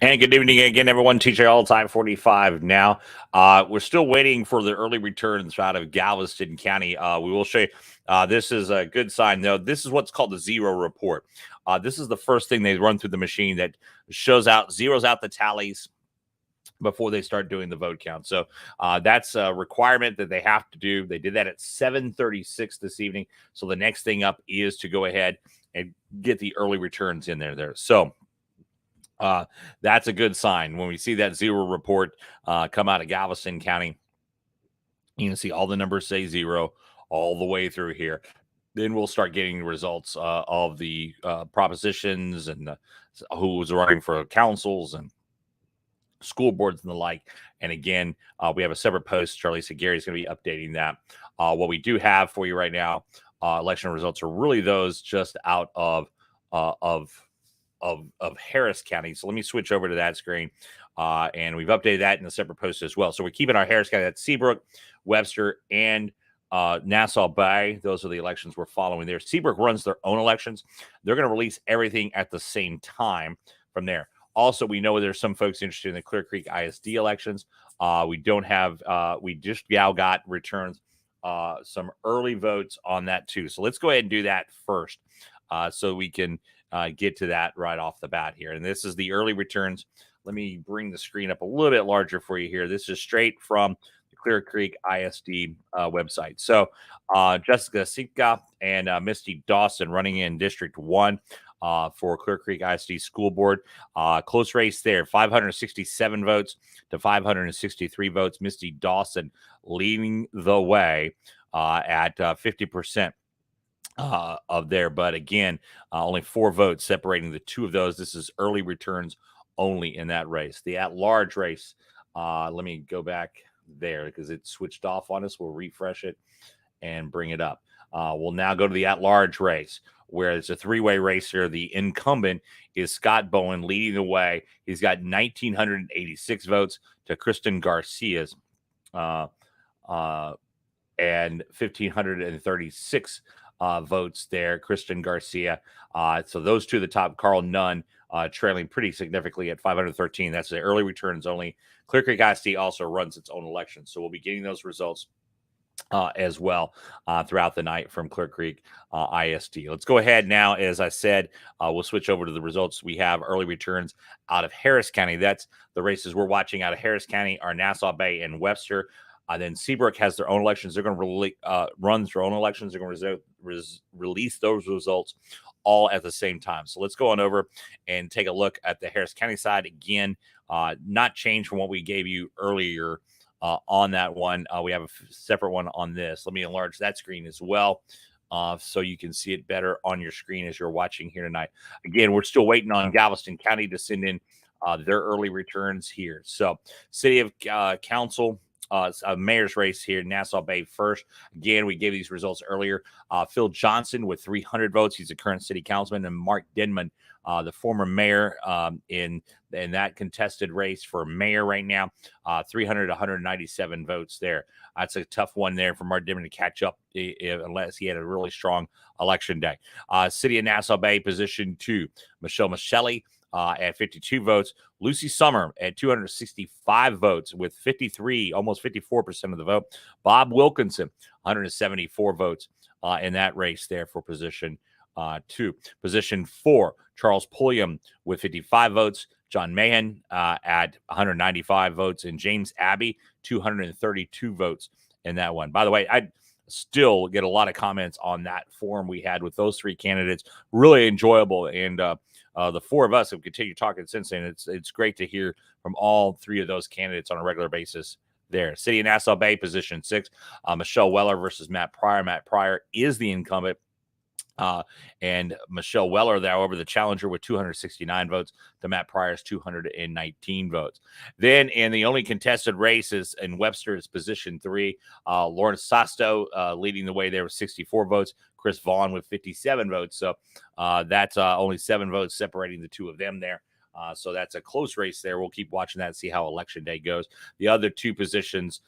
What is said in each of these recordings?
And good evening again, everyone. TJ All Time 45 now. We're still waiting for the early returns out of Galveston County. We will show you. This is a good sign, though. This is what's called the zero report. This is the first thing they run through the machine that zeros out the tallies before they start doing the vote count. So that's a requirement that they have to do. They did that at 7:36 this evening. So the next thing up is to go ahead and get the early returns in there. So that's a good sign. When we see that zero report come out of Galveston County, you can see all the numbers say zero all the way through here. Then we'll start getting results of the propositions and who's running for councils and school boards and the like. And again, we have a separate post. Charlie said Gary's going to be updating that. What we do have for you right now, election results are really those just out of Harris County. So let me switch over to that screen. And we've updated that in a separate post as well. So we're keeping our Harris County. That's Seabrook, Webster, and Nassau Bay. Those are the elections we're following there. Seabrook runs their own elections. They're going to release everything at the same time from there. Also, we know there's some folks interested in the Clear Creek ISD elections. We don't have, we just now got returns, some early votes on that too. So let's go ahead and do that first so we can get to that right off the bat here. And this is the early returns. Let me bring the screen up a little bit larger for you here. This is straight from the Clear Creek ISD website. So Jessica Sika and Misty Dawson running in District 1 for Clear Creek ISD School Board. Close race there, 567 votes to 563 votes. Misty Dawson leading the way at 50%. Of there, but again, only 4 votes separating the two of those. This is early returns only in that race. The at-large race, let me go back there because it switched off on us. We'll refresh it and bring it up. We'll now go to the at-large race where it's a 3-way race here. The incumbent is Scott Bowen leading the way. He's got 1,986 votes to Kristen Garcia's and 1,536 votes there, Kristen Garcia. So those two at the top, Carl Nunn trailing pretty significantly at 513. That's the early returns only. Clear Creek ISD also runs its own election. So we'll be getting those results as well throughout the night from Clear Creek ISD. Let's go ahead now. As I said, we'll switch over to the results. We have early returns out of Harris County. That's the races we're watching out of Harris County are Nassau Bay and Webster. Then Seabrook has their own elections. They're going to run their own elections. They're going to release those results all at the same time. So let's go on over and take a look at the Harris County side. Again, not changed from what we gave you earlier on that one. We have a separate one on this. Let me enlarge that screen as well so you can see it better on your screen as you're watching here tonight. Again, we're still waiting on Galveston County to send in their early returns here. So City of Council, a mayor's race here, Nassau Bay first. Again, we gave these results earlier. Phil Johnson with 300 votes. He's a current city councilman. And Marque Denman, the former mayor in that contested race for mayor right now, 300 to 197 votes there. That's a tough one there for Marque Denman to catch up unless he had a really strong election day. City of Nassau Bay, position 2. Michelle Michelli at 52 votes. Lucy Summer at 265 votes with 53, almost 54% of the vote. Bob Wilkinson, 174 votes in that race there for position 2. Position 4, Charles Pulliam with 55 votes. John Mahan at 195 votes. And James Abbey, 232 votes in that one. By the way, I still get a lot of comments on that forum we had with those 3 candidates. Really enjoyable. And the 4 of us have continued talking since then. It's great to hear from all 3 of those candidates on a regular basis there. City of Nassau Bay, position 6, Michelle Weller versus Matt Pryor. Matt Pryor is the incumbent. And Michelle Weller, however, the challenger with 269 votes to Matt Pryor's 219 votes. Then in the only contested race is in Webster's position 3, Lawrence Sasto leading the way there with 64 votes. Chris Vaughn with 57 votes. So that's only 7 votes separating the 2 of them there. So that's a close race there. We'll keep watching that and see how election day goes. The other 2 positions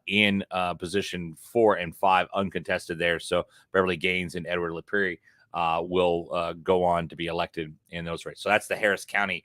in position 4 and 5 uncontested there. So Beverly Gaines and Edward Lapierre will go on to be elected in those races. So that's the Harris County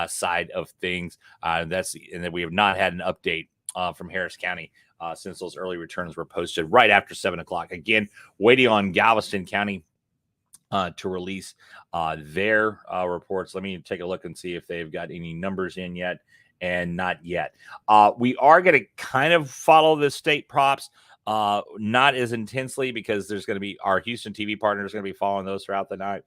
side of things. And then we have not had an update from Harris County since those early returns were posted right after 7 o'clock. Again, waiting on Galveston County to release their reports. Let me take a look and see if they've got any numbers in yet, and not yet. We are going to kind of follow the state props, not as intensely, because there's going to be our Houston TV partners going to be following those throughout the night.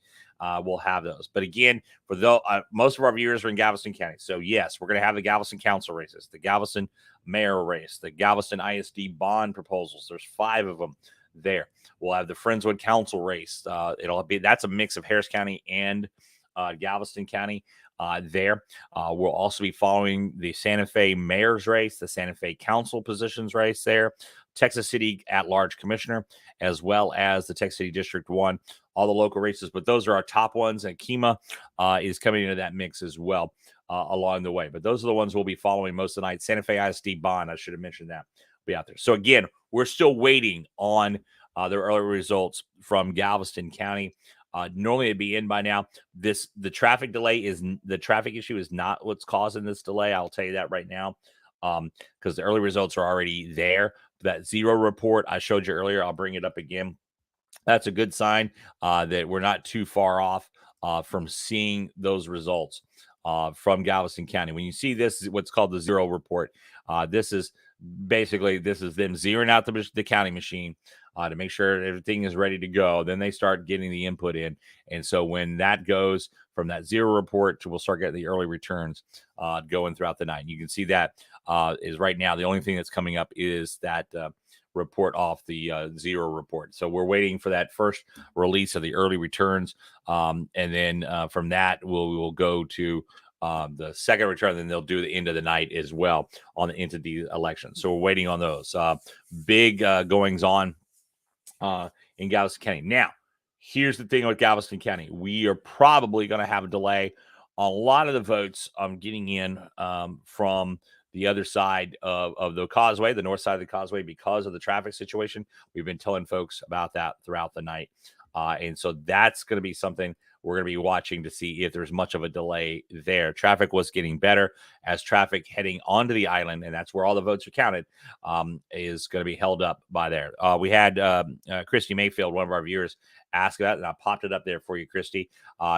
We'll have those. But again, for most of our viewers are in Galveston County. So yes, we're going to have the Galveston Council races, the Galveston mayoral race, the Galveston ISD bond proposals. There's 5 of them there. We'll have the Friendswood Council race. That's a mix of Harris County and Galveston County there. We'll also be following the Santa Fe mayor's race, the Santa Fe council positions race there, Texas City at-large commissioner, as well as the Texas City District 1, all the local races. But those are our top ones, and Kemah is coming into that mix as well along the way. But those are the ones we'll be following most of the night. Santa Fe ISD bond, I should have mentioned that, will be out there. So again, we're still waiting on the early results from Galveston County. Normally it'd be in by now. The traffic issue is not what's causing this delay. I'll tell you that right now, because the early results are already there. That 0 report I showed you earlier, I'll bring it up again. That's a good sign that we're not too far off from seeing those results from Galveston County. When you see this, what's called the 0 report, this is them zeroing out the counting machine to make sure everything is ready to go. Then they start getting the input in. And so when that goes from that 0 report we'll start getting the early returns going throughout the night. And you can see that is right now. The only thing that's coming up is that report off the 0 report. So we're waiting for that first release of the early returns. And then from that, we'll go to the second return, then they'll do the end of the night as well on the entity election. So we're waiting on those big goings on in Galveston County. Now, here's the thing with Galveston County. We are probably going to have a delay on a lot of the votes getting in from the other side of the causeway, the north side of the causeway, because of the traffic situation. We've been telling folks about that throughout the night. And so that's going to be something we're going to be watching to see if there's much of a delay there. Traffic was getting better as traffic heading onto the island, and that's where all the votes are counted, is going to be held up by there. We had Christy Mayfield, one of our viewers, ask about it, and I popped it up there for you, Christy.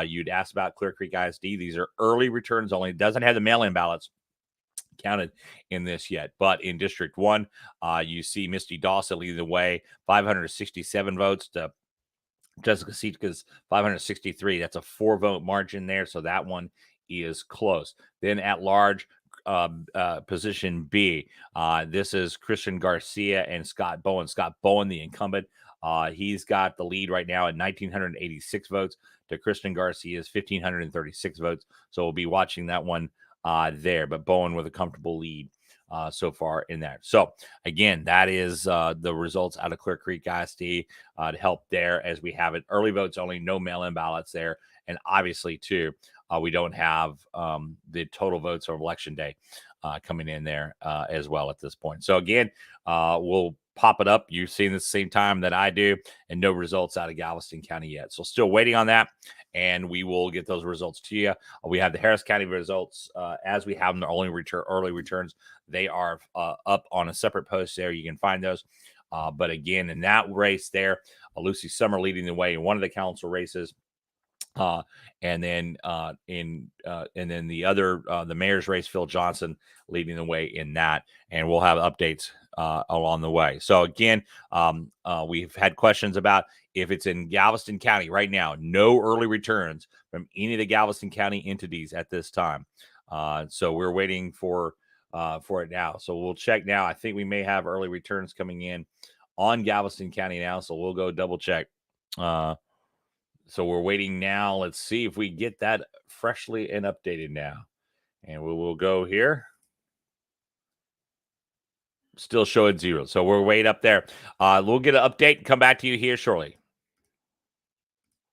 You'd asked about Clear Creek ISD. These are early returns only. It doesn't have the mail-in ballots counted in this yet, but in District 1, you see Misty Dawson leading the way, 567 votes to Jessica Sitka's 563. That's a 4-vote margin there, so that one is close. Then at large, position B, this is Christian Garcia and Scott Bowen. Scott Bowen, the incumbent, he's got the lead right now at 1,986 votes to Christian Garcia's 1,536 votes. So we'll be watching that one there, but Bowen with a comfortable lead so far in that. So again, that is the results out of Clear Creek ISD to help there as we have it. Early votes only, no mail-in ballots there. And obviously, too, we don't have the total votes of Election Day coming in there as well at this point. So again, we'll pop it up. You've seen this the same time that I do, and no results out of Galveston County yet. So still waiting on that, and we will get those results to you. We have the Harris County results as we have them, the early returns. They are up on a separate post there. You can find those. But again, in that race there, Lucy Summer leading the way in one of the council races. And then the other, the mayor's race, Phil Johnson leading the way in that, and we'll have updates along the way. So again, we've had questions about if it's in Galveston County right now. No early returns from any of the Galveston County entities at this time. So we're waiting for it now. So we'll check now. I think we may have early returns coming in on Galveston County now. So we'll go double check. So we're waiting now. Let's see if we get that freshly and updated now. And we will go here. Still showing 0. So we'll wait up there. We'll get an update and come back to you here shortly.